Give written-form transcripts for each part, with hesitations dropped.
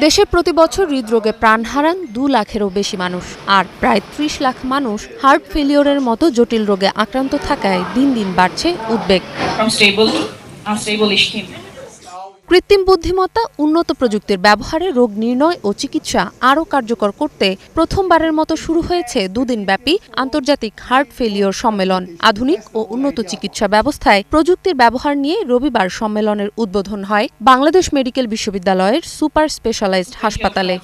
দেশে প্রতি বছর হৃদরোগে প্রাণ হারান 2 লাখেরও বেশি মানুষ, আর প্রায় 30 লাখ মানুষ হার্ট ফেলিওরের মতো জটিল রোগে আক্রান্ত থাকায় দিন দিন বাড়ছে উদ্বেগ। কৃত্রিম বুদ্ধিমত্তা, উন্নত প্রযুক্তির ব্যবহারে রোগ নির্ণয় ও চিকিৎসা আরও কার্যকর করতে প্রথমবারের মতো শুরু হয়েছে দুদিনব্যাপী আন্তর্জাতিক হার্ট ফেলিওর সম্মেলন। আধুনিক ও উন্নত চিকিৎসা ব্যবস্থায় প্রযুক্তির ব্যবহার নিয়ে রবিবার সম্মেলনের উদ্বোধন হয় বাংলাদেশ মেডিকেল বিশ্ববিদ্যালয়ের সুপার স্পেশালাইজড হাসপাতালে।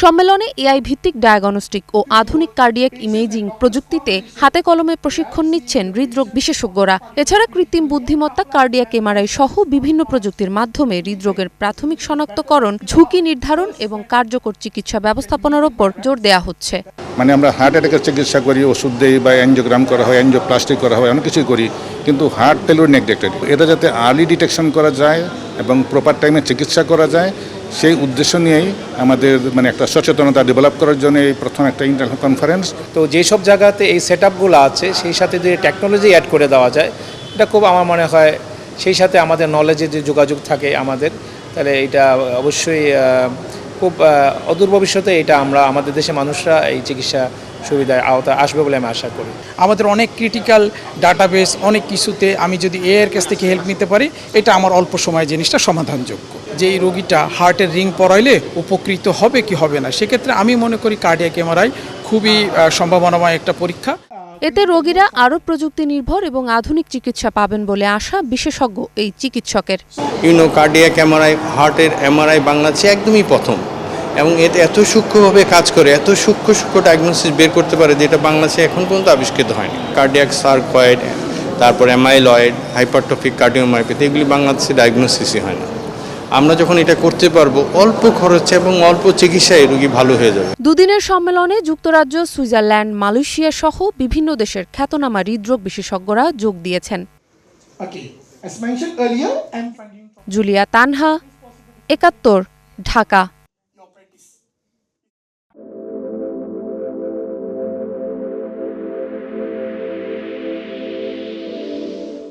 সম্মেলনে এআই ভিত্তিক ডায়াগনস্টিক ও আধুনিক কার্ডিয়াক ইমেজিং প্রযুক্তিতে হাতে কলমে প্রশিক্ষণ নিচ্ছেন হৃদরোগ বিশেষজ্ঞরা। এছাড়া কৃত্রিম বুদ্ধিমত্তা, কার্ডিয়াক এমআরআই সহ বিভিন্ন প্রযুক্তির মাধ্যমে হৃদরোগের প্রাথমিক শনাক্তকরণ, ঝুঁকি নির্ধারণ এবং কার্যকর চিকিৎসা ব্যবস্থাপনার ওপর জোর দেওয়া হচ্ছে। আমরা হার্ট অ্যাটাকের চিকিৎসা করি, ওষুধ দেই বা অ্যাঞ্জিওগ্রাম করা হয়, অ্যাঞ্জিওপ্লাস্টি করা হয়, অনেক কিছুই করি, কিন্তু হার্ট ফেলিওর নেগলেক্টেড। এটা যাতে আর্লি ডিটেকশন করা যায় এবং প্রপার টাইমে চিকিৎসা করা যায়, সেই উদ্দেশ্য নিয়েই আমাদের একটা সচেতনতা ডেভেলপ করার জন্য এই প্রথম একটা ইন্টারন্যাশনাল কনফারেন্স। তো যেসব জায়গাতে এই সেটআপগুলো আছে সেই সাথে যদি টেকনোলজি অ্যাড করে দেওয়া যায়, এটা খুব আমার মনে হয়, সেই সাথে আমাদের নলেজের যে যোগাযোগ থাকে আমাদের, তাহলে এটা অবশ্যই খুব অদূর ভবিষ্যতে এটা আমাদের দেশের মানুষরা এই চিকিৎসা সুবিধার আওতায় আসবে বলে আমি আশা করি। আমাদের অনেক ক্রিটিক্যাল ডাটাবেস, অনেক কিছুতে আমি যদি এর কাছ থেকে হেল্প নিতে পারি, এটা আমার অল্প সময়ে জিনিসটা সমাধানযোগ্য। যে এই রোগীটা হার্টের রিং পরাইলে উপকৃত হবে কি হবে না, সেক্ষেত্রে আমি মনে করি কার্ডিয়াক এমআরআই খুবই সম্ভাবনাময় একটা পরীক্ষা। এতে রোগীরা আরও প্রযুক্তি নির্ভর এবং আধুনিক চিকিৎসা পাবেন বলে আশা বিশেষজ্ঞ এই চিকিৎসকের। কার্ডিয়াক এমআরআই, হার্টের এমআরআই বাংলাদেশে একদমই প্রথম, এবং এতে এত সূক্ষ্মভাবে কাজ করে, এত সূক্ষ্ম ডায়াগনোসিস বের করতে পারে যেটা বাংলাদেশে এখন পর্যন্ত আবিষ্কৃত হয়নি। কার্ডিয়াক সার্কয়েড, তারপর অ্যামাইলয়েড, হাইপারট্রফিক কার্ডিওমায়োপ্যাথি, এগুলি বাংলাদেশে ডায়াগনোসিসই হয় না। আমরা যখন এটা করতে পারবো, অল্প খরচে এবং অল্প চিকিৎসায় রোগী ভালো হয়ে যাবে। দুদিনের সম্মেলনে যুক্তরাজ্য, সুইজারল্যান্ড, মালয়েশিয়া সহ বিভিন্ন দেশের খ্যাতনামা হৃদরোগ বিশেষজ্ঞরা যোগ দিয়েছেন। জুলিয়া তানহা, ৭১, ঢাকা।